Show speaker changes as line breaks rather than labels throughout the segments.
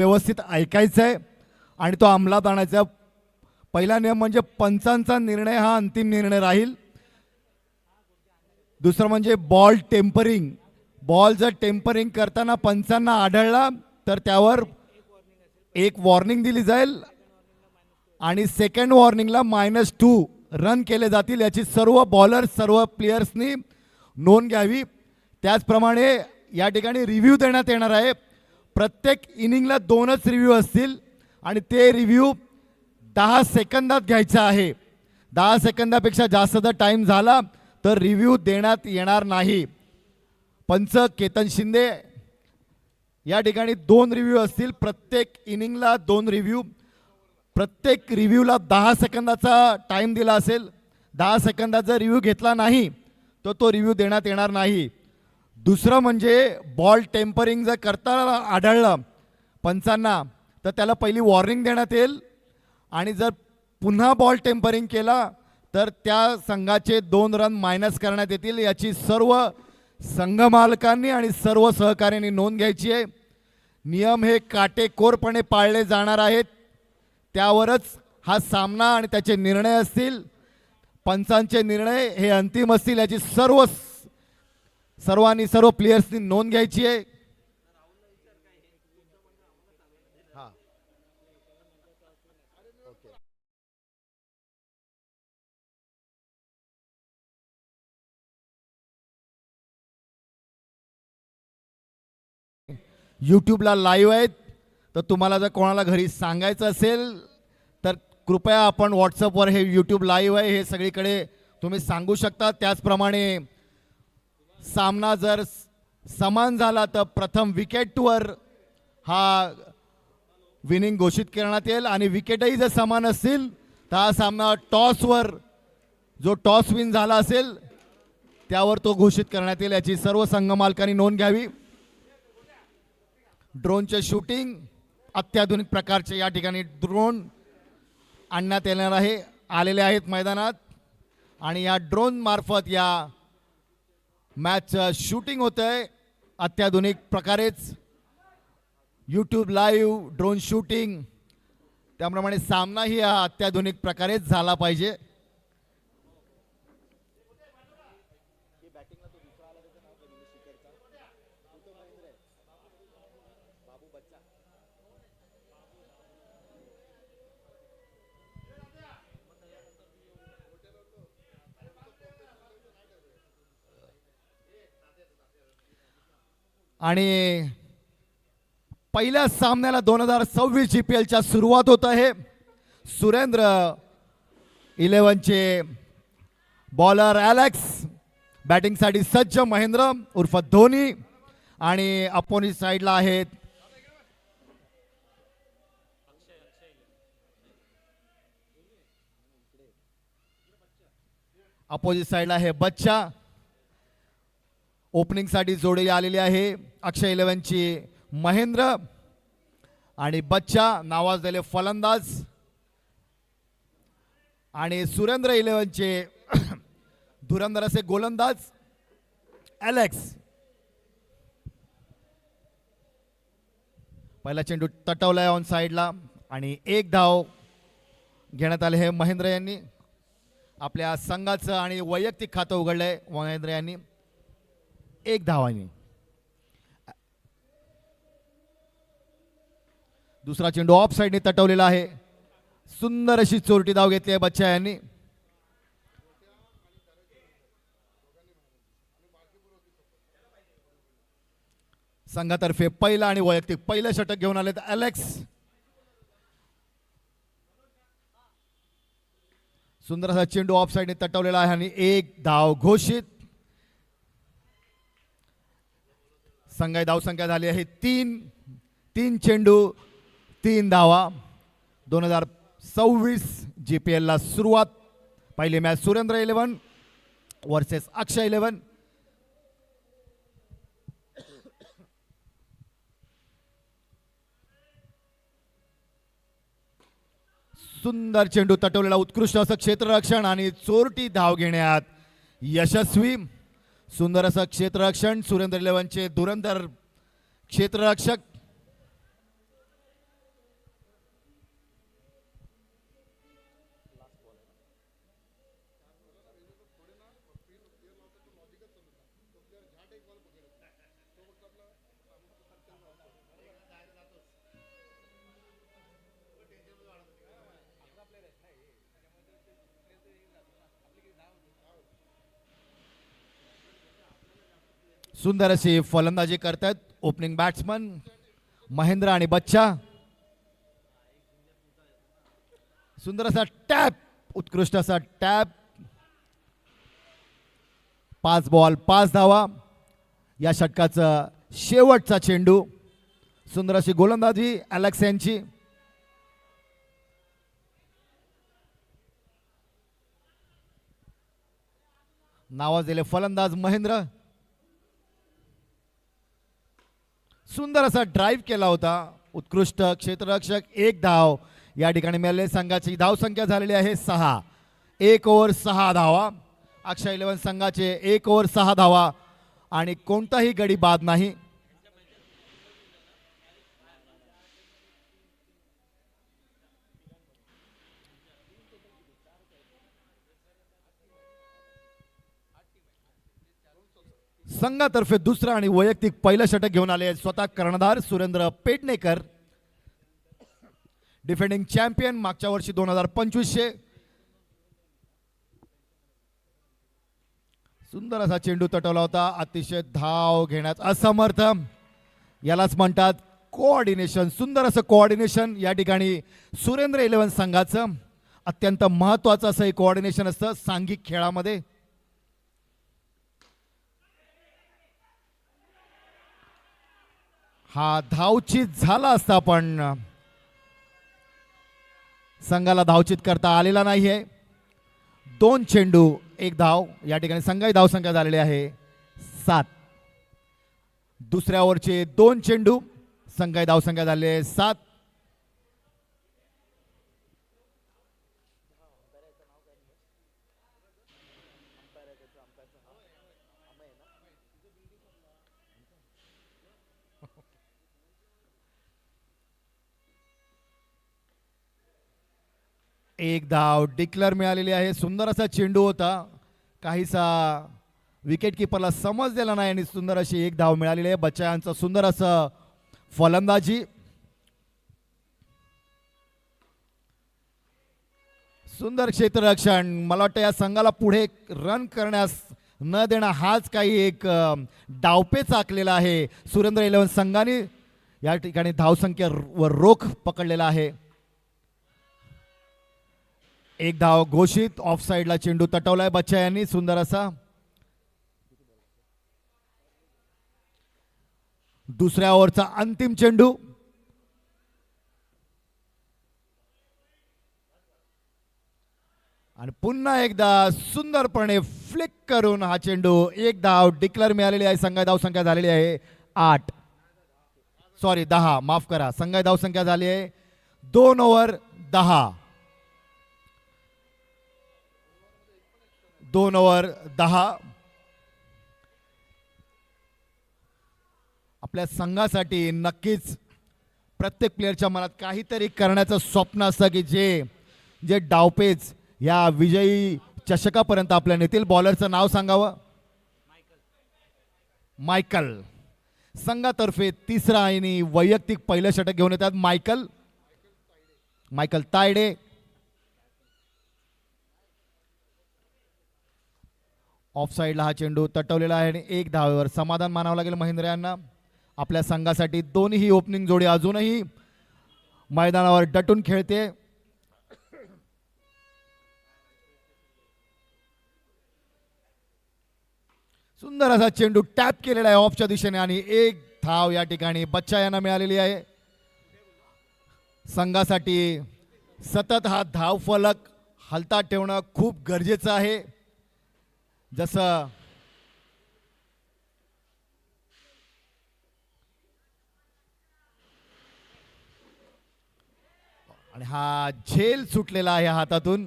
व्यवस्थित ऐकायचं आहे आणि तो अंमलात आणायचा. पहिला नियम म्हणजे पंचांचा निर्णय हा अंतिम निर्णय राहील. दुसरं म्हणजे बॉल टेम्परिंग. बॉल जर टेम्परिंग करताना पंचांना आढळला तर त्यावर एक वॉर्निंग दिली जाईल आणि सेकंड वॉर्निंगला -2 रन केले जातील. याची सर्व बॉलर्स सर्व प्लेयर्सनी नोंद घ्यावी. त्याचप्रमाणे या ठिकाणी रिव्ह्यू देण्यात येणार आहे. प्रत्येक इनिंगला 2च रिव्ह्यू असतील आणि ते रिव्ह्यू 10 सेकंदात घ्यायचा आहे. 10 सेकंदापेक्षा जास्त जर टाईम झाला तर रिव्ह्यू देण्यात येणार नाही. पंच केतन शिंदे या ठिकाणी 2 रिव्ह्यू असतील. प्रत्येक इनिंगला 2 रिव्ह्यू. प्रत्येक रिव्ह्यूला 10 सेकंदाचा टाईम दिला असेल. 10 सेकंदात जर रिव्ह्यू घेतला नाही तर तो रिव्ह्यू देण्यात येणार नाही. दुसरं म्हणजे बॉल टेम्परिंग जर करताना आढळलं पंचांना तर त्याला पहिली वॉर्निंग देण्यात येईल आणि जर पुन्हा बॉल टेम्परिंग केला तर त्या संघाचे 2 रन मायनस करण्यात येतील. याची सर्व संघ मालकांनी आणि सर्व सहकार्यांनी नोंद घ्यायची आहे. नियम हे काटेकोरपणे पाळले जाणार आहेत. त्यावरच हा सामना आणि त्याचे निर्णय असतील. पंचांचे निर्णय हे अंतिम असतील. याची सर्वांनी सर्व प्लेयर्सनी नोंद घ्यायची आहे. यूट्यूबला लाईव्ह आहेत तर तुम्हाला जर कोणाला घरी सांगायचं असेल तर कृपया आपण व्हॉट्सअपवर हे यूट्यूब लाईव्ह आहे हे सगळीकडे तुम्ही सांगू शकता. त्याचप्रमाणे सामना जर समान झाला तर प्रथम विकेटवर हा विनिंग घोषित करण्यात येईल आणि विकेटही जर समान असतील तर हा सामना टॉसवर जो टॉस विन झाला असेल त्यावर तो घोषित करण्यात येईल. याची सर्व संघ मालकांनी नोंद घ्यावी. ड्रोनचे शूटिंग अत्याधुनिक प्रकारचे या ठिकाणी ड्रोन आणण्यात येणार आहे. आलेले आहेत मैदानात आणि या ड्रोन मार्फत या मॅच शूटिंग होत आहे अत्याधुनिक प्रकारेच. यूट्यूब लाईव्ह ड्रोन शूटिंग त्याप्रमाणे सामनाही हा अत्याधुनिक प्रकारेच झाला पाहिजे. आणि पहिल्या सामन्याला 2026 GPLच्या सुरुवात होत आहे. सुरेंद्र 11चे बॉलर ॲलेक्स बॅटिंगसाठी सज्ज. महेंद्र उर्फ धोनी आणि अपोजिट साईडला आहेत आहे बच्चा. ओपनिंगसाठी जोडी आलेली आहे. अक्षय 11ची महेंद्र आणि बच्चा नावाजलेले फलंदाज आणि सुरेंद्र 11चे धुरंधर असे गोलंदाज ॲलेक्स. पहिला चेंडू तटवलाय ऑन साईडला आणि 1 धाव घेण्यात आले हे महेंद्र यांनी. आपल्या संघाचं आणि वैयक्तिक खातं उघडलंय महेंद्र यांनी 1 धावांनी. दुसरा चेंडू ऑफ साईडने तटवलेला आहे. सुंदर अशी चोरटी धाव घेतली आहे बच्चा यांनी. संघातर्फे पहिला आणि वैयक्तिक पहिलं षटक घेऊन आले ॲलेक्स. सुंदर असा चेंडू ऑफ साईडने तटवलेला आहे आणि 1 धाव घोषित. संघाची धावसंख्या झाली आहे 3 चेंडू 3 धावा. 2026 GPLला सुरुवात. पहिली मॅच सुरेंद्र 11 वर्सेस अक्षय 11. सुंदर चेंडू तटवलेला उत्कृष्ट असं क्षेत्ररक्षण आणि चोरटी धाव घेण्यात यशस्वी. सुंदर असं क्षेत्ररक्षण सुरेंद्र 11चे धुरंधर क्षेत्ररक्षक सुंदर अशी फलंदाजी करतात ओपनिंग बॅट्समन महेंद्र आणि बच्चा. सुंदर असा टॅप, उत्कृष्ट असा टॅप. 5 बॉल 5 धावा. या षटकाचा शेवटचा चेंडू. सुंदर अशी गोलंदाजी अलेक्स यांची. नावाजलेले फलंदाज महेंद्र. सुंदर असा ड्राईव्ह केला होता. उत्कृष्ट क्षेत्ररक्षक. 1 धाव या ठिकाणी मिळाले. संघाची धावसंख्या झालेली आहे 6. 1 ओव्हर 6 धावा. अक्षय 11 संघाचे 1 ओव्हर 6 धावा आणि कोणताही गडी बाद नाही. संघातर्फे दुसरा आणि वैयक्तिक पहिलं षटक घेऊन आले स्वतः कर्णधार सुरेंद्र पेडणेकर. डिफेंडिंग चॅम्पियन मागच्या वर्षी 2025. सुंदर असा चेंडू तटवला होता. अतिशय धाव घेण्यात असमर्थ. यालाच म्हणतात कोऑर्डिनेशन. सुंदर असं कोऑर्डिनेशन या ठिकाणी सुरेंद्र 11 संघाचं अत्यंत महत्वाचं असं एक कोऑर्डिनेशन असतं सांघिक खेळामध्ये. हा धावचित झाला असता पण संघाला धावचित करता आलेला नाहीये. 2 चेंडू 1 धाव. या ठिकाणी संघाची धावसंख्या झालेली आहे 7. दुसऱ्या ओव्हरचे 2 चेंडू. संघाची धावसंख्या झालेली आहे 7. एक धाव डिक्लेअर मिळालेली आहे. सुंदर असा चेंडू होता. काहीसा विकेट किपरला समजलेला नाही आणि सुंदर अशी 1 धाव मिळालेली आहे. बच्चा यांचं सुंदर असं फलंदाजी. सुंदर क्षेत्ररक्षण. मला वाटतं या संघाला पुढे रन करण्यास न देणं हाच काही एक डावपेच आखलेला आहे सुरेंद्र 11 संघाने. या ठिकाणी धावसंख्येवर रोख पकडलेला आहे. 1 धाव घोषित. ऑफ साइडला चेंडू तटवलाय बच्चा यांनी. सुंदर असा दुसऱ्या ओव्हरचा अंतिम चेंडू. आणि पुन्हा एकदा सुंदरपणे फ्लिक करून हा चेंडू. 1 धाव डिक्लेअर मिळालेली आहे. संघाची धावसंख्या झालेली आहे 8. सॉरी 10 माफ करा. संघाची धावसंख्या झाली आहे 2 ओव्हर 10. 2 ओव्हर 10. आपल्या संघासाठी नक्कीच प्रत्येक प्लेअरच्या मनात काहीतरी करण्याचं स्वप्न असतं की जे डावपेच या विजयी चषकापर्यंत आपल्या नेतील. बॉलरचं नाव सांगावं. मायकल. संघातर्फे तिसरा आणि वैयक्तिक पहिलं षटक घेऊन येतात मायकल तायडे. ऑफ साइडला हा चेंडू तटवलेला आहे आणि 1 धावेवर समाधान मानावं लागेल महेंद्र यांना. आपल्या संघासाठी दोन्ही ओपनिंग जोडी अजूनही मैदानावर डटून खेळते. सुंदर असा चेंडू टॅप केलेला आहे ऑफच्या दिशेने आणि 1 धाव या ठिकाणी बच्चा यांना मिळालेली आहे. संघासाठी सतत हा धाव फलक हलता ठेवणं खूप गरजेचं आहे. जसं आणि हा झेल सुटलेला आहे हातातून.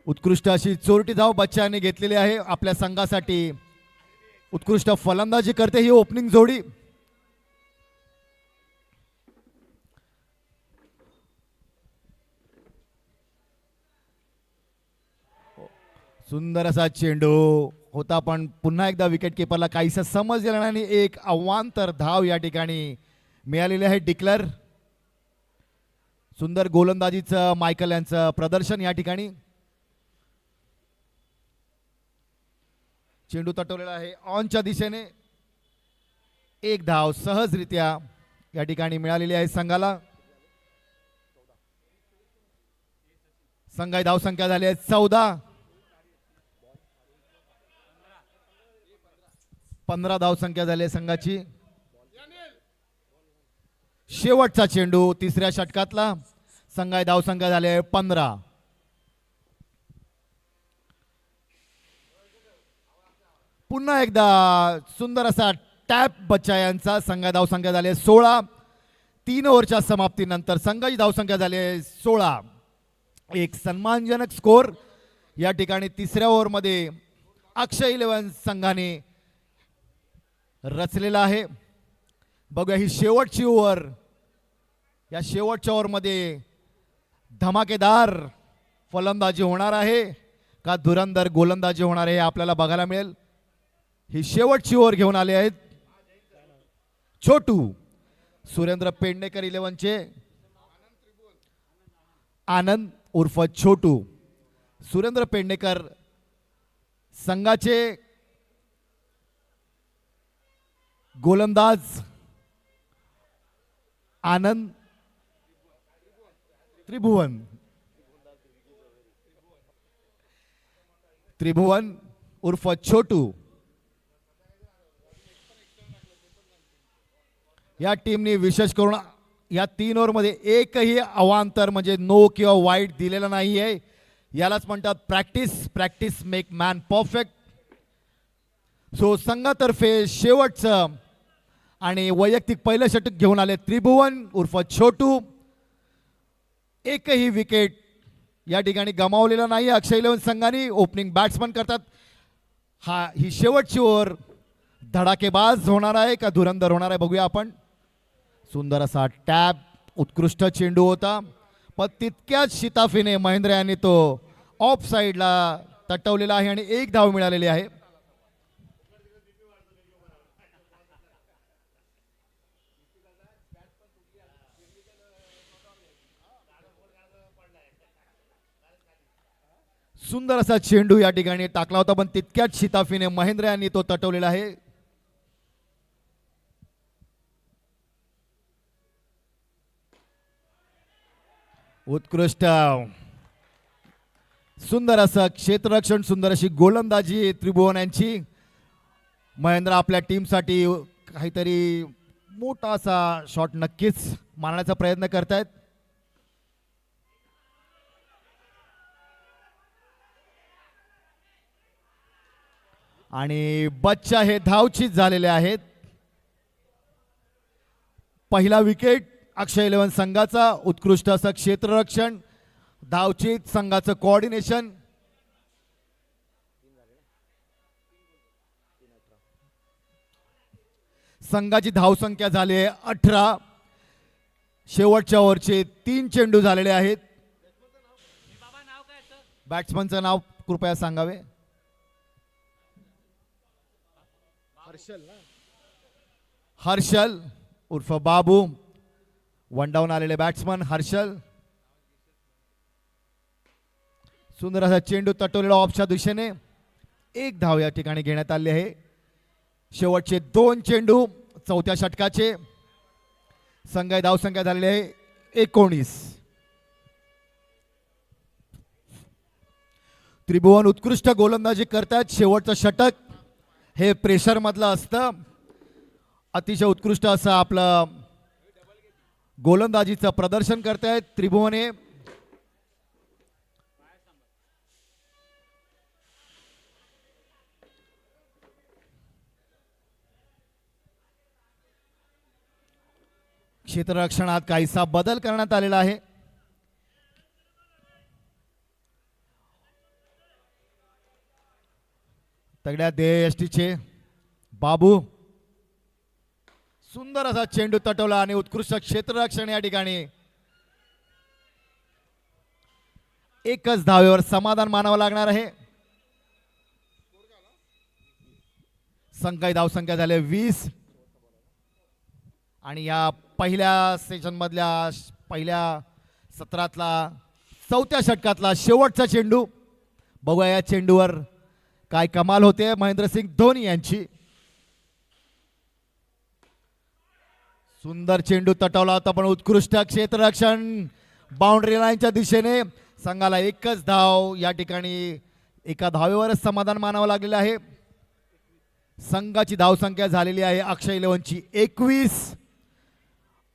उत्कृष्ट अशी चोरटी धाव बच्चाने घेतलेली आहे. आपल्या संघासाठी उत्कृष्ट फलंदाजी करते ही ओपनिंग जोडी. सुंदर असा चेंडू होता पण पुन्हा एकदा विकेट किपरला काहीसा समजलेला नाही. 1 अवांतर धाव या ठिकाणी मिळालेली आहे डिक्लेअर. सुंदर गोलंदाजीचं मायकल यांचं प्रदर्शन या ठिकाणी. चेंडू तटवलेला आहे ऑनच्या दिशेने. एक धाव सहजरित्या या ठिकाणी मिळालेली आहे संघाला. संघाची धावसंख्या झाली आहे 14. 15 धावसंख्या झाली आहे संघाची. शेवटचा चेंडू तिसऱ्या षटकातला. संघाची धावसंख्या झाली आहे 15. पुन्हा एकदा सुंदर असा टॅप बच्चा यांचा. संघाची धावसंख्या झाली आहे 16. 3 ओव्हरच्या समाप्तीनंतर संघाची धावसंख्या झाली आहे 16. एक सन्मानजनक स्कोर या ठिकाणी तिसऱ्या ओव्हरमध्ये अक्षय 11 संघाने रचलेला आहे. बघूया ही शेवटची ओव्हर. या शेवटच्या ओव्हरमध्ये धमाकेदार फलंदाजी होणार आहे का धुरंधर गोलंदाजी होणार आहे हे आपल्याला बघायला मिळेल. ही शेवटची ओव्हर घेऊन आले आहेत छोटू. सुरेंद्र पेडणेकर 11चे आनंद उर्फ छोटू. सुरेंद्र पेडणेकर संघाचे गोलंदाज. आनंद त्रिभुवन उर्फ छोटू. या टीमने विशेष करून या 3 ओव्हरमध्ये एकही अवांतर म्हणजे नो किंवा वाईट दिलेला नाही आहे. यालाच म्हणतात practice make man perfect. So संघातर्फे शेवटचं आणि वैयक्तिक पहिलं षटक घेऊन आले त्रिभुवन उर्फ छोटू. एकही विकेट या ठिकाणी गमावलेला नाही अक्षय 11 संघाने. ओपनिंग बॅट्समन करतात. ही शेवटची ओव्हर धडाकेबाज होणार आहे का धुरंधर होणार आहे बघूया आपण. सुंदर असा टॅप. उत्कृष्ट चेंडू होता पण तितक्याच शिताफीने महेंद्र यांनी तो ऑफ साईडला तटवलेला आहे आणि एक धाव मिळालेली आहे. सुंदर असा चेंडू या ठिकाणी टाकला होता पण तितक्याच शिताफीने महेंद्र यांनी तो तटवलेला आहे. उत्कृष्ट सुंदर असं क्षेत्ररक्षण. सुंदर अशी गोलंदाजी त्रिभुवन यांची. महेंद्र आपल्या टीमसाठी काहीतरी मोठा असा शॉट नक्कीच मारण्याचा प्रयत्न करतायत. आणि बच्चा हे धावचीत झालेले आहेत. पहिला विकेट अक्षय 11 संघाचा. उत्कृष्ट असं क्षेत्ररक्षण. धावचीत संघाचं कोऑर्डिनेशन. संघाची धावसंख्या झाली आहे 18. शेवटच्या ओव्हरचे 3 चेंडू झालेले आहेत. बॅट्समनचं नाव कृपया सांगावे. हर्षल उर्फ बाबू. वन डाऊन आलेले बॅट्समन हर्षल. सुंदर असा चेंडू तटवलेला ऑफच्या दिशेने. एक धाव या ठिकाणी घेण्यात आली आहे. शेवटचे 2 चेंडू चौथ्या षटकाचे. संघाची धावसंख्या झालेली आहे 19. त्रिभुवन उत्कृष्ट गोलंदाजी करतात. शेवटचं षटक हे प्रेशर मधलं असतं. अतिशय उत्कृष्ट असं आपलं गोलंदाजीचं प्रदर्शन करतायत त्रिभुवने. क्षेत्ररक्षणात काहीसा बदल करण्यात आलेला आहे. तगड्या देशटीचे बाबू. सुंदर असा चेंडू तटवला आणि उत्कृष्ट क्षेत्ररक्षण या ठिकाणी. एकच धावेवर समाधान मानावं लागणार आहे. संघाची धावसंख्या झाली 20. आणि या पहिल्या सेशन मधल्या पहिल्या सत्रातला चौथ्या षटकातला शेवटचा चेंडू. बघूया या चेंडूवर काय कमाल होते महेंद्रसिंग धोनी यांची. सुंदर चेंडू तटवला होता पण उत्कृष्ट क्षेत्ररक्षण बाउंड्री लाईनच्या दिशेने. संघाला एकच धाव या ठिकाणी एका धावेवरच समाधान मानावं लागलेलं आहे. संघाची धावसंख्या झालेली आहे अक्षय इलेव्हनची 21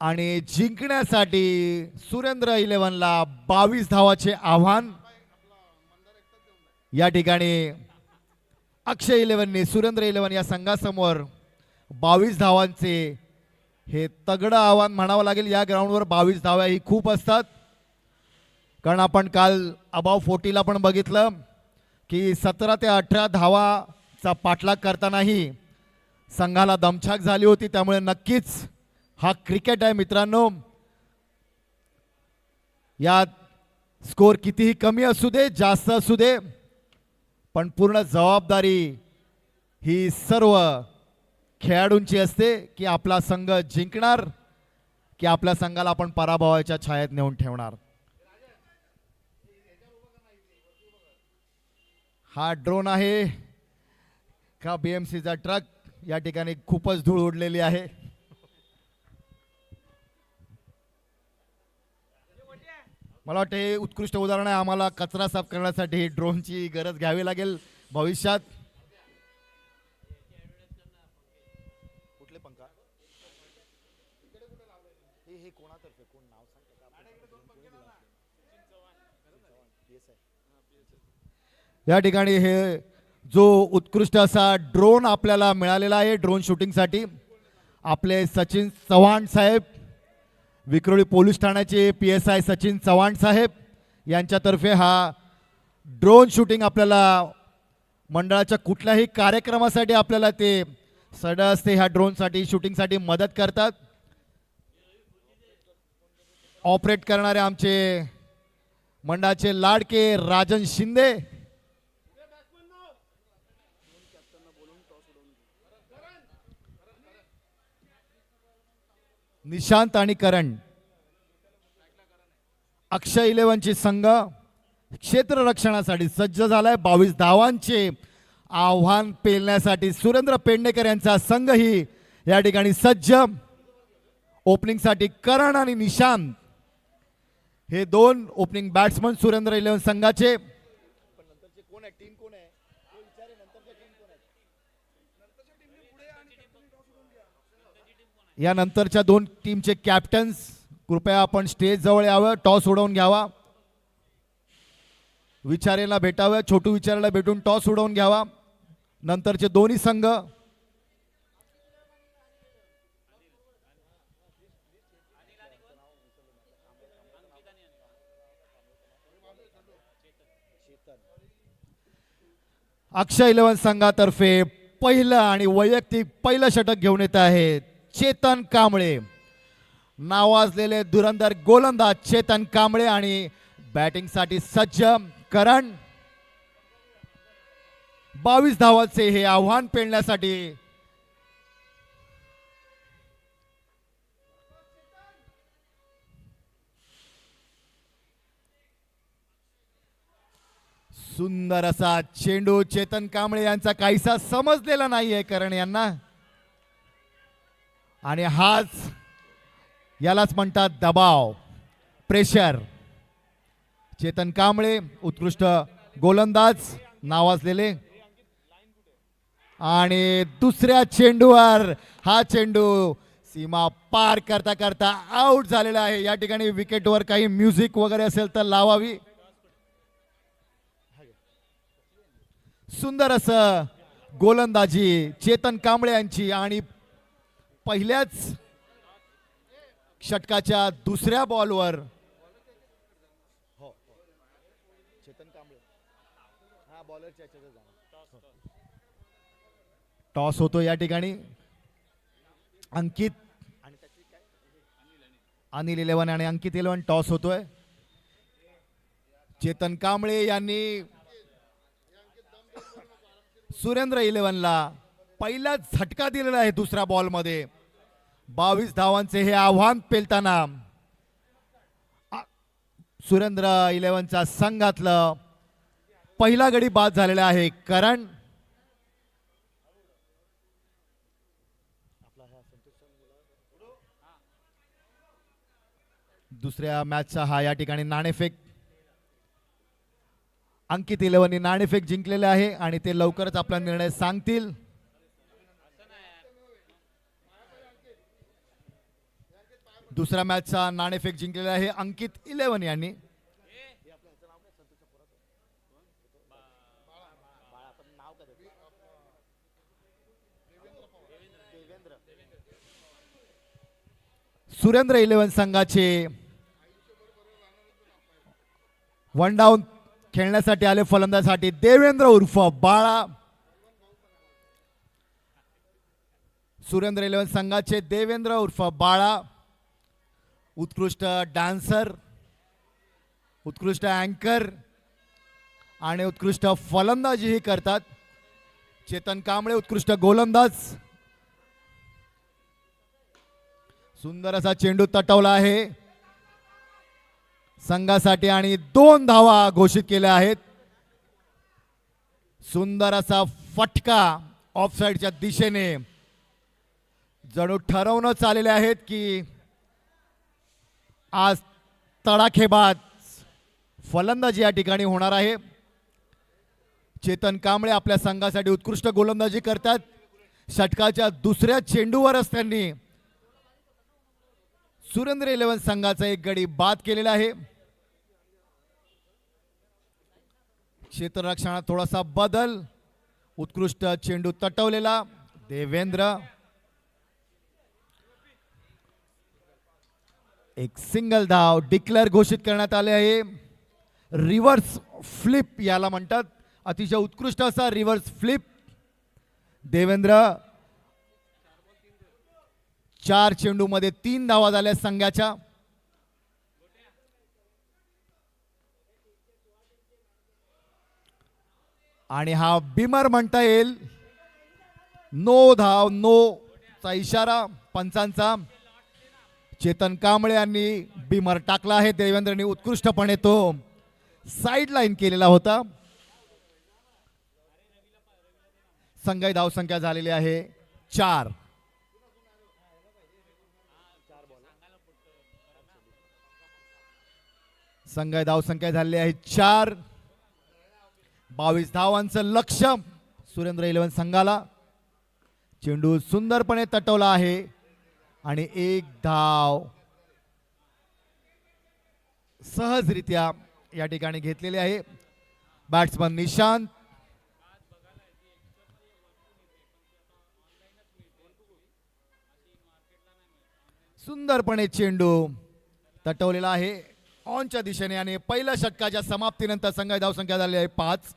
आणि जिंकण्यासाठी सुरेंद्र इलेव्हनला 22 धावाचे आव्हान. या ठिकाणी अक्षय इलेव्हनने सुरेंद्र इलेव्हन या संघासमोर 22 धावांचे हे तगडं आव्हान म्हणावं लागेल. या ग्राउंडवर 22 धाव्या ही खूप असतात, कारण आपण काल अबाव 40ला पण बघितलं की 17 ते 18 धावाचा पाठलाग करतानाही संघाला दमछाक झाली होती. त्यामुळे नक्कीच हा क्रिकेट आहे मित्रांनो. यात स्कोर कितीही कमी असू दे जास्त असू दे, पण पूर्ण जबाबदारी ही सर्व खेळाडूंची असते की आपला संघ जिंकणार की आपल्या संघाला आपण पराभवाच्या छायेत नेऊन ठेवणार. हा ड्रोन आहे का बीएमसीचा ट्रक? या ठिकाणी खूपच धूळ उडलेली आहे. मला वाटतं हे उत्कृष्ट उदाहरण आहे. आम्हाला कचरा साफ करण्यासाठी ड्रोनची गरज घ्यावी लागेल भविष्यात. कुठले पंखा हे कोणातर्फे कोण नाव या ठिकाणी हे जो उत्कृष्ट असा ड्रोन आपल्याला मिळालेला आहे ड्रोन शूटिंगसाठी आपले सचिन चव्हाण साहेब, विक्रोळी पोलीस ठाण्याचे PSI सचिन चव्हाण साहेब यांच्यातर्फे हा ड्रोन शूटिंग आपल्याला मंडळाच्या कुठल्याही कार्यक्रमासाठी आपल्याला ते सडसते ह्या ड्रोनसाठी शूटिंगसाठी मदत करतात. ऑपरेट करणारे आमचे मंडळाचे लाडके राजन शिंदे, निशांत आणि करण. अक्षय इलेव्हनची संघ क्षेत्ररक्षणासाठी सज्ज झालाय. 22 धावांचे आव्हान पेलण्यासाठी सुरेंद्र पेडणेकर यांचा संघ ही या ठिकाणी सज्ज. ओपनिंगसाठी करण आणि निशांत हे दोन ओपनिंग बॅट्समन सुरेंद्र इलेव्हन संघाचे. या नंतरच्या दोन टीमचे कॅप्टन्स कृपया आपण स्टेज जवळ यावं, टॉस उडवून घ्यावा. विचारेला भेटावं, छोटू विचाराला भेटून टॉस उडवून घ्यावा. नंतरचे दोन्ही संघ अक्षय इलेव्हन संघातर्फे पहिलं आणि वैयक्तिक पहिलं षटक घेऊन येत आहेत चेतन कांबळे. नावाजलेले धुरंधर गोलंदाज चेतन कांबळे आणि बॅटिंगसाठी सज्ज करण. 22 धावांचे हे आव्हान पेलण्यासाठी सुंदर असा चेंडू चेतन कांबळे यांचा काहीसा समजलेला नाहीये करण यांना, आणि हाच यालाच म्हणतात दबाव, प्रेशर. चेतन कांबळे उत्कृष्ट गोलंदाज नावाजलेले, आणि दुसऱ्या चेंडूवर हा चेंडू सीमा पार करता करता आउट झालेला आहे. या ठिकाणी विकेटवर काही म्युझिक वगैरे असेल तर लावावी. सुंदर असं गोलंदाजी चेतन कांबळे यांची, आणि पहिल्याच षटकाच्या दुसऱ्या बॉलवर टॉस होतो. या ठिकाणी अंकित अनिल इलेव्हन आणि अंकित इलेव्हन टॉस होतोय. चेतन कांबळे यांनी सुरेंद्र इलेव्हनला पहिलाच झटका दिलेला आहे दुसऱ्या बॉलमध्ये. 22 धावांचे हे आव्हान पेलताना सुरेंद्र इलेव्हनच्या संघातलं पहिला गडी बाद झालेला आहे करण. दुसऱ्या मॅचचा हा या ठिकाणी नाणेफेक. अंकित इलेव्हनने नाणेफेक जिंकलेले आहे आणि ते लवकरच आपला निर्णय सांगतील. दुसऱ्या मॅचचा नाणेफेक जिंकलेला आहे अंकित इलेव्हन यांनी. सुरेंद्र इलेव्हन संघाचे वन डाऊन खेळण्यासाठी आले फलंदाजासाठी देवेंद्र उर्फ बाळा. सुरेंद्र इलेव्हन संघाचे देवेंद्र उर्फ बाळा उत्कृष्ट डान्सर, उत्कृष्ट अँकर आणि उत्कृष्ट फलंदाजीही करतात. चेतन कांबळे उत्कृष्ट गोलंदाज. सुंदर असा चेंडू तटवला आहे संघासाठी आणि 2 धावा घोषित केल्या आहेत. सुंदर असा फटका ऑफसाईडच्या दिशेने. जणू ठरवूनच आलेले आहेत की आज तडाखेबाज फलंदाजी या ठिकाणी होणार आहे. चेतन कांबळे आपल्या संघासाठी उत्कृष्ट गोलंदाजी करतात. षटकाच्या दुसऱ्या चेंडूवरच त्यांनी सुरेंद्र इलेव्हन संघाचा एक गडी बाद केलेला आहे. क्षेत्ररक्षणात थोडासा बदल. उत्कृष्ट चेंडू तटवलेला देवेंद्र. एक सिंगल धाव डिक्लेअर घोषित करण्यात आले आहे. रिव्हर्स फ्लिप याला म्हणतात. अतिशय उत्कृष्ट असा रिव्हर्स फ्लिप. देवेंद्र 4 चेंडूमध्ये 3 धावा झाल्या संघाच्या. आणि हा बिमर म्हणता येईल. नो धाव, नो चा इशारा पंचांचा. चेतन कांबळे यांनी बिमर टाकला आहे. देवेंद्रने उत्कृष्टपणे तो साइड लाईन केलेला होता. संघाची धावसंख्या झालेली आहे 4. संघाची धावसंख्या झालेली आहे 4. 22 धावांचं लक्ष्य सुरेंद्र इलेव्हन संघाला. चेंडू सुंदरपणे तटवला आहे आणि 1 धाव सहजरित्या या ठिकाणी घेतलेली आहे. बॅट्समन निशांत. सुंदरपणे चेंडू तटवलेला आहे ऑनच्या दिशेने आणि पहिल्या षटकाच्या समाप्तीनंतर संघाची धावसंख्या झाली आहे 5.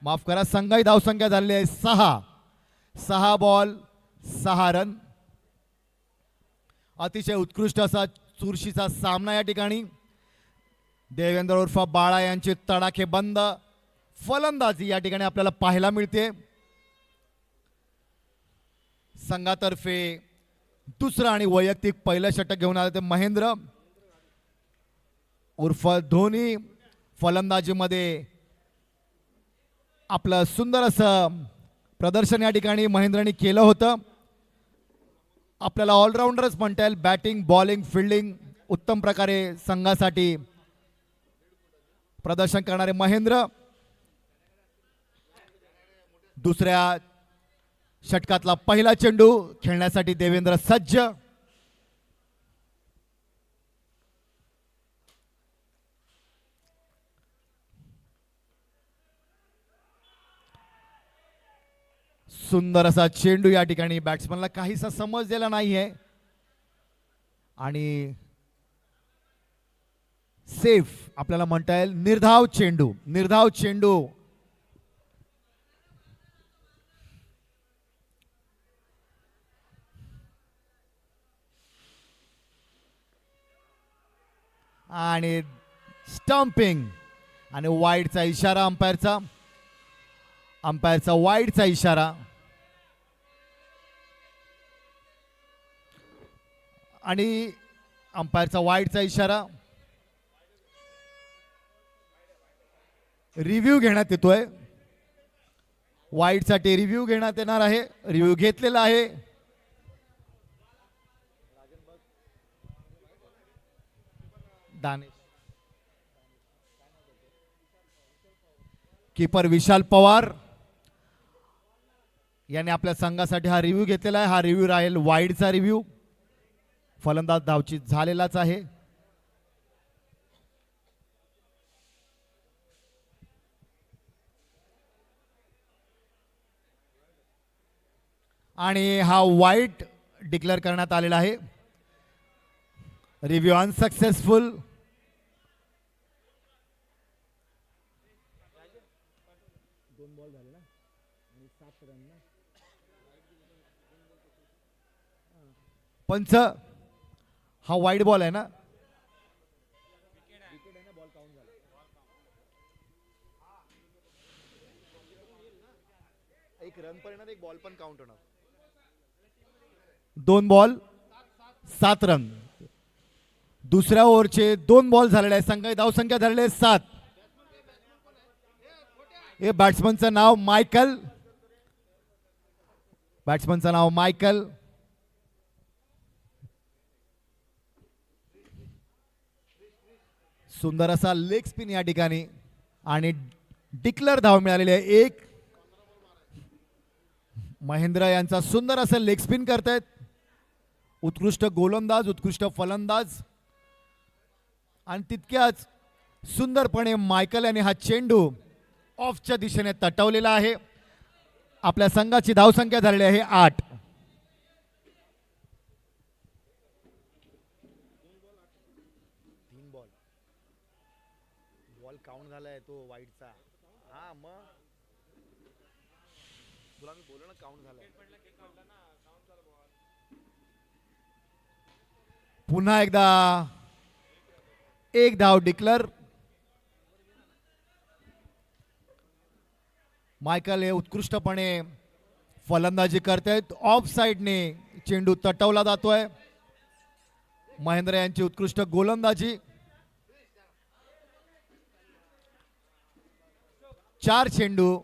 माफ करा, संघाची धावसंख्या झाली आहे 6. 6 बॉल 6 रन. अतिशय उत्कृष्ट असा चुरशीचा सामना या ठिकाणी. देवेंद्र उर्फ बाळा यांची तडाखेबंद फलंदाजी या ठिकाणी आपल्याला पाहायला मिळते. संघातर्फे दुसरा आणि वैयक्तिक पहिलं षटक घेऊन आले ते महेंद्र उर्फ धोनी. फलंदाजीमध्ये आपलं सुंदर असं प्रदर्शन या ठिकाणी महेंद्रने केलं होतं. आपल्याला ऑलराऊंडरच म्हणता येईल. बॅटिंग, बॉलिंग, फिल्डिंग उत्तम प्रकारे संघासाठी प्रदर्शन करणारे महेंद्र. दुसऱ्या षटकातला पहिला चेंडू खेळण्यासाठी देवेंद्र सज्ज. सुंदर असा चेंडू या ठिकाणी बॅट्समनला काहीसा समजलेला नाहीये आणि सेफ आपल्याला म्हणता येईल. निर्धाव चेंडू, निर्धाव चेंडू. आणि स्टंपिंग आणि वाईडचा इशारा अंपायरचा. अंपायरचा वाईडचा इशारा आणि अंपायरचा वाईडचा इशारा. रिव्ह्यू घेण्यात येतोय. वाईडसाठी रिव्ह्यू घेण्यात येणार आहे. रिव्ह्यू घेतलेला आहे. दानेश. कीपर विशाल पवार याने आपल्या संघासाठी हा रिव्ह्यू घेतलेला आहे. हा रिव्ह्यू राहील वाईडचा रिव्ह्यू. फलंदाज धावचीत झालेलाच आहे. आणि हा वाईड डिक्लेअर करण्यात आलेला आहे. Review unsuccessful. पंच हा वाईड बॉल आहे ना. एक रन पण येणार, एक बॉल पण काउंट होणार. 2 बॉल 7 रन. दुसऱ्या ओव्हरचे 2 बॉल झालेले आहे. संघ धावसंख्या झालेली आहे 7. हे बॅट्समनचं नाव मायकल. बॅट्समनचं नाव मायकल. सुंदर असा लेग स्पिन या ठिकाणी आणि डिक्लेअर धाव मिळालेली आहे 1. महेंद्र यांचा सुंदर असं लेग स्पिन करतायत. उत्कृष्ट गोलंदाज, उत्कृष्ट फलंदाज आणि तितक्याच सुंदरपणे मायकल यांनी हा चेंडू ऑफच्या दिशेने तटवलेला आहे. आपल्या संघाची धावसंख्या झालेली आहे 8. बॉल काउंट झालाय तो वाईडचा. हा मग तुला मी बोललो ना काउंट झालाय. पुन्हा एकदा 1 धाव डिक्लेअर. मायकल हे उत्कृष्टपणे फलंदाजी करतायत. ऑफ साइडने चेंडू तटवला जातोय. महेंद्र यांची उत्कृष्ट गोलंदाजी. 4 चेंडू.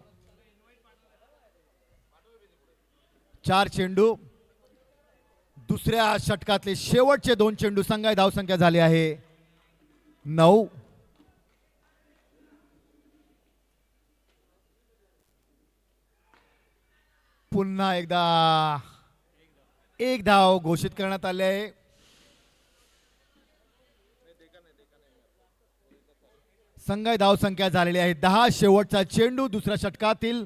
दुसऱ्या षटकातले शेवटचे 2 चेंडू. संघाची धावसंख्या झाली आहे 9. पुन्हा एकदा 1 धाव घोषित करण्यात आले आहे. संघाची धावसंख्या झालेली आहे 10. शेवटचा चेंडू दुसऱ्या षटकातील.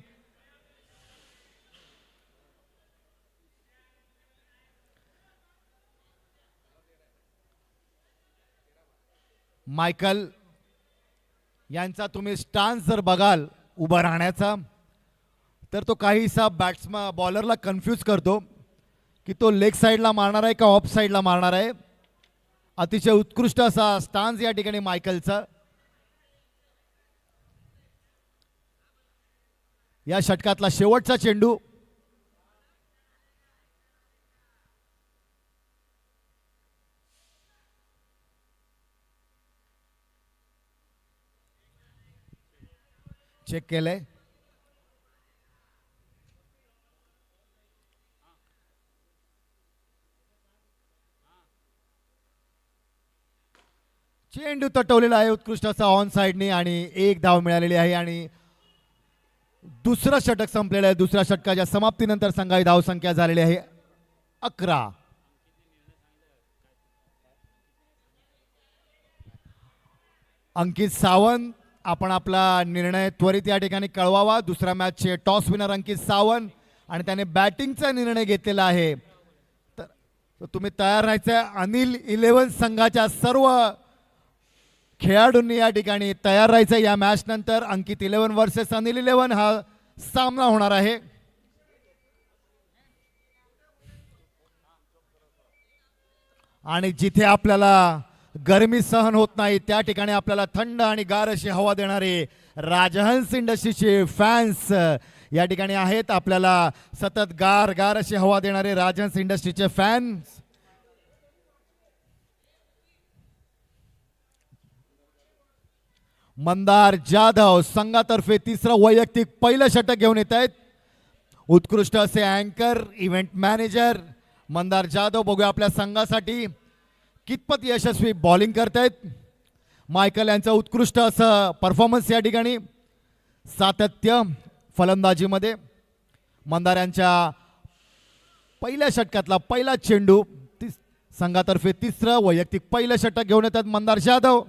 मायकल यांचा तुम्ही स्टान्स जर बघाल उभा राहण्याचा तर तो काहीसा बॅट्समन बॉलरला कन्फ्यूज करतो की तो लेग साईडला मारणार आहे का ऑफ साईडला मारणार आहे. अतिशय उत्कृष्ट असा स्टान्स या ठिकाणी मायकलचा. या षटकातला शेवटचा चेंडू. चेक केलंय. चेंडू तटवलेला आहे उत्कृष्ट असा ऑन साइडने आणि 1 धाव मिळालेली आहे आणि दुसरं षटक संपलेलं आहे. दुसऱ्या षटकाच्या समाप्तीनंतर संघाची धावसंख्या झालेली आहे 11. अंकित सावंत आपण आपला निर्णय त्वरित या ठिकाणी कळवावा. दुसऱ्या मॅचचे टॉस विनर अंकित सावंत आणि त्याने बॅटिंगचा निर्णय घेतलेला आहे. तर तुम्ही तयार राहायचं. अनिल 11 संघाच्या सर्व खेळाडूंनी या ठिकाणी तयार राहायचं. या मॅच नंतर अंकित 11 वर्सेस अनिल 11 हा सामना होणार आहे. आणि जिथे आपल्याला गरमी सहन होत नाही त्या ठिकाणी आपल्याला थंड आणि गार अशी हवा देणारे राजहंस इंडस्ट्रीचे फॅन्स या ठिकाणी आहेत. आपल्याला सतत गार अशी हवा देणारे राजहंस इंडस्ट्रीचे फॅन्स. मंदार जाधव संघातर्फे तिसरं वैयक्तिक पहिलं षटक घेऊन येत आहेत. उत्कृष्ट असे अँकर इव्हेंट मॅनेजर मंदार जाधव. बघूया आपल्या संघासाठी कितपत यशस्वी बॉलिंग करतायत. मायकल यांचं उत्कृष्ट असं परफॉर्मन्स या ठिकाणी, सातत्य फलंदाजीमध्ये. मंदार यांच्या पहिल्या षटकातला पहिला चेंडू, संघातर्फे तिसरं वैयक्तिक पहिलं षटक घेऊन येतात मंदार जाधव.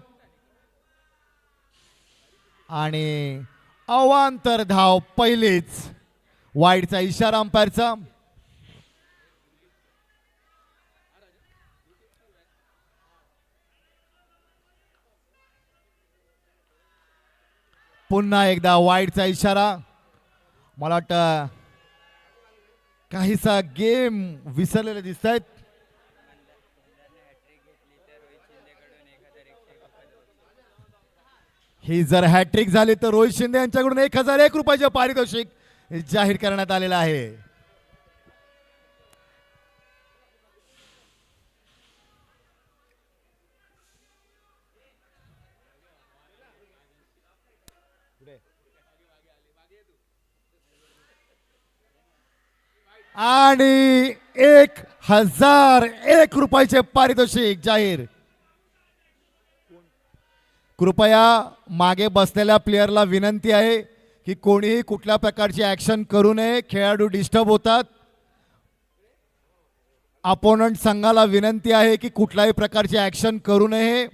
आणि अवांतर धाव पहिलीच, वाईडचा इशारा अंपायरचा. पुन्हा एकदा वाईडचा इशारा. मला वाटतं काहीसा गेम विसरलेले दिसत आहेत. ही जर हॅट्रिक झाली तर रोहित शिंदे यांच्याकडून 1001 रुपयाचे पारितोषिक जाहीर करण्यात आलेलं आहे. आणि 1001 रुपयाचे पारितोषिक जाहीर. कृपया मागे बसलेल्या प्लेयरला विनंती आहे की कोणीही कुठल्या प्रकारची ऍक्शन करू नये, खेळाडू डिस्टर्ब होतात. अपोनंट संघाला विनंती आहे की कुठल्याही प्रकारची ऍक्शन करू नये.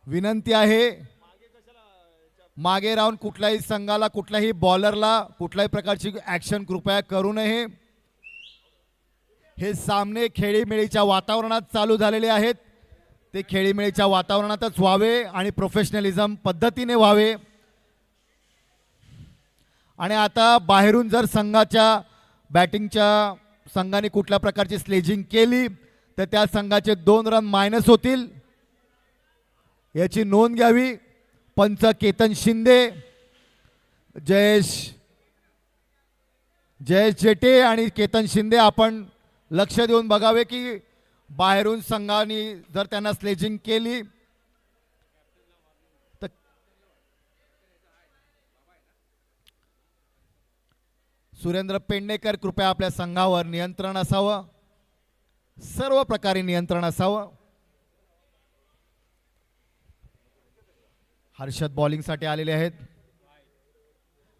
विनंती आहे मागे राहून कुठल्याही संघाला, कुठल्याही बॉलरला कुठल्याही प्रकारची ऍक्शन कृपया करू नये. हे सामने खेळीमेळीच्या वातावरणात चालू झालेले आहेत. ते खेळीमेळीच्या वातावरणातच व्हावे आणि प्रोफेशनलिझम पद्धतीने व्हावे. आणि आता बाहेरून जर संघाच्या बॅटिंगच्या संघाने कुठल्या प्रकारची स्लेजिंग केली तर त्या संघाचे 2 रन मायनस होतील, याची नोंद घ्यावी. पंच केतन शिंदे, जयेश जेटे आणि केतन शिंदे, आपण लक्ष देऊन बघावे की बाहेरून संघाने जर त्यांना स्लेजिंग केली तर सुरेंद्र पेडणेकर, कृपया आपल्या संघावर नियंत्रण असावं, सर्व प्रकारे नियंत्रण असावं. हर्षद बॉलिंगसाठी आलेले आहेत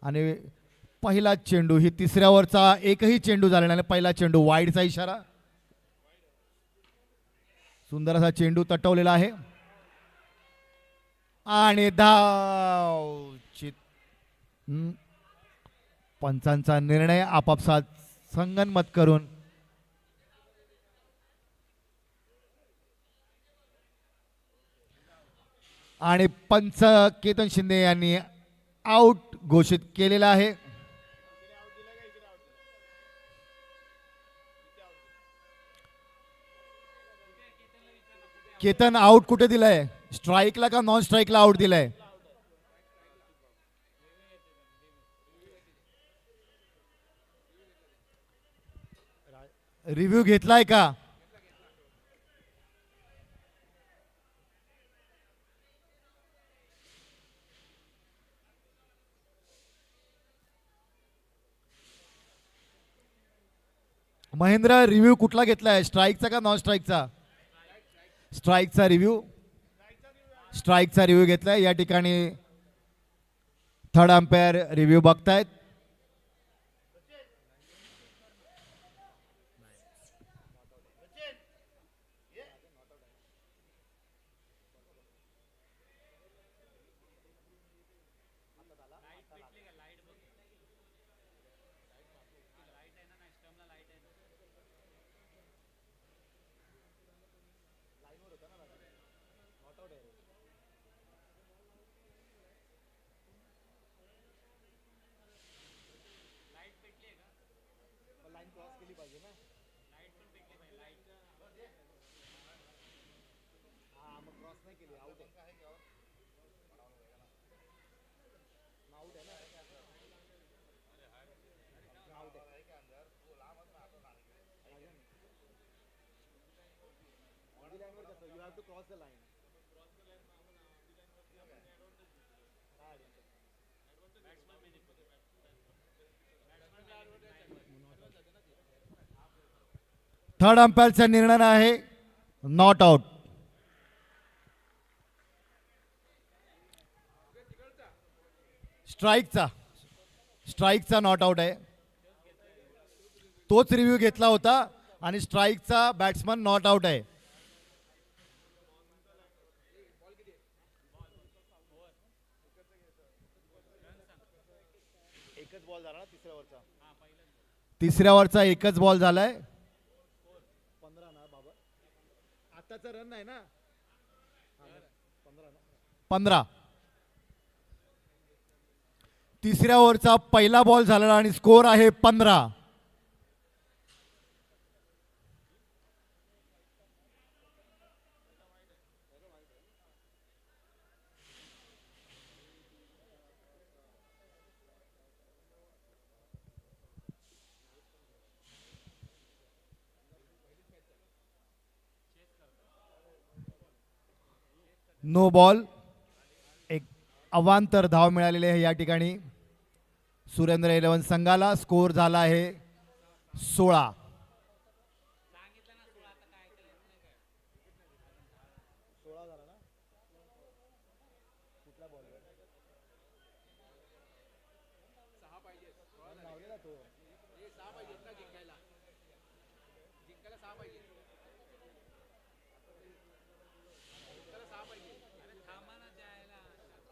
आणि पहिला चेंडू, ही तिसऱ्यावरचा एकही चेंडू झालेला नाही. पहिला चेंडू वाईडचा इशारा. सुंदर असा चेंडू तटवलेला आहे आणि धाव. पंचांचा निर्णय आपापसात संगनमत करून आणि पंच केतन शिंदे यांनी आउट घोषित केलेला आहे. केतन आउट कुठे दिलाय, स्ट्राइकला का नॉन स्ट्राइकला आउट दिलाय? रिव्ह्यू घेतलाय का? महेंद्र, रिव्ह्यू कुठला घेतलाय, स्ट्राइकचा का नॉन स्ट्राइकचा? स्ट्राइकचा रिव्ह्यू, स्ट्राइकचा रिव्ह्यू घेतलाय. या ठिकाणी थर्ड अंपायर रिव्ह्यू बघतायत. थर्ड अंपायरचा निर्णय आहे नॉट आउट. स्ट्राईकचा नॉट आउट आहे. तोच रिव्ह्यू घेतला होता आणि स्ट्राईकचा बॅट्समन नॉट आउट आहे. तिसऱ्यावरचा एकच बॉल झालाय. 15. तिसऱ्या ओव्हरचा पहिला बॉल झाला आणि स्कोर आहे 15. No ball. एक अवांतर धाव मिळालेली आहे या ठिकाणी सुरेंद्र 11 संघाला. स्कोर झाला आहे 16.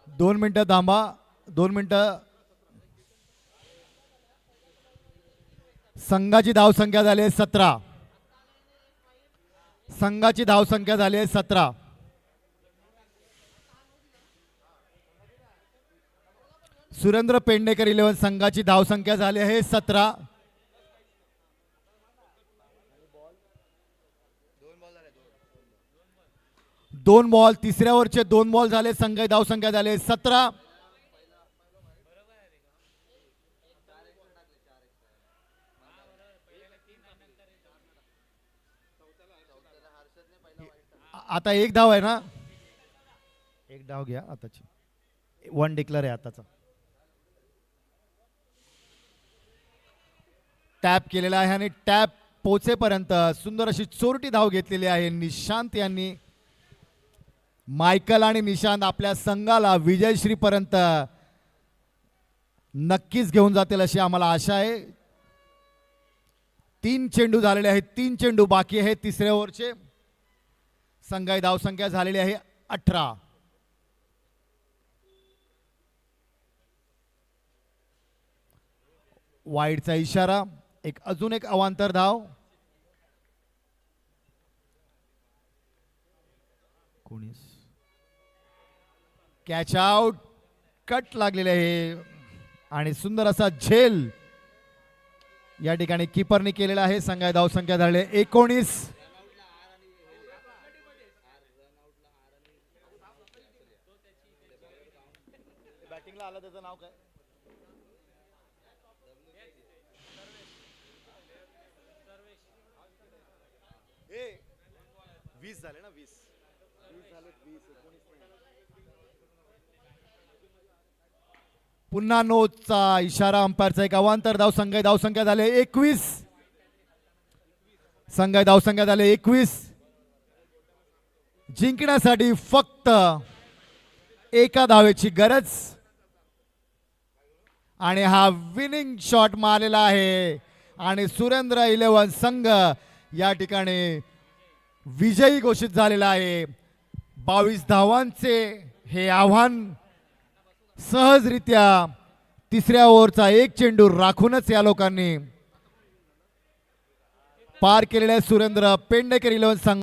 दोन मिनिटं थांबा. 2 मिनिटं. संघाची धावसंख्या झाली आहे 17. संघाची धावसंख्या झाली आहे 17. सुरेंद्र पेडणेकर 11 संघाची धावसंख्या झाली आहे 17. दोन बॉल. तिसऱ्या ओव्हरचे 2 बॉल झाले. संघाची धावसंख्या झाली 17. आता एक धाव आहे ना. एक धाव घ्या आताची. 1 डिक्लेअर आहे आताचा. टॅप केलेला आहे आणि टॅप पोचेपर्यंत सुंदर अशी चोरटी धाव घेतलेली आहे निशांत यांनी. मायकल आणि निशांत आपल्या संघाला विजयश्रीपर्यंत नक्कीच घेऊन जातील अशी आम्हाला आशा आहे. 3 चेंडू झालेले आहेत. 3 चेंडू बाकी आहेत तिसऱ्या ओव्हरचे. संघाची धावसंख्या झालेली आहे 18. वाईडचा इशारा. अजून एक अवांतर धाव. Catch out. कट लागलेले आहे आणि सुंदर असा झेल या ठिकाणी कीपरने केलेला आहे. संघाची धावसंख्या झाली 19. बॅटिंगला आला त्याचं नाव काय? ए 20 झाले ना. 20 झाले. 19. पुन्हा नोचा इशारा. अंपायरचा एक अवांतर धाव. संघाची धावसंख्या झाली 21. संघाची धावसंख्या झाली 21. जिंकण्यासाठी फक्त एका धावेची गरज आणि हा विनिंग शॉट मारलेला आहे आणि सुरेंद्र 11 संघ या ठिकाणी विजयी घोषित झालेला आहे. 22 धावांचे हे आव्हान सहजरित्या तिसऱ्या ओव्हरचा एक चेंडू राखूनच या लोकांनी पार केलेला आहे. सुरेंद्र पेडणेकर 11 संघ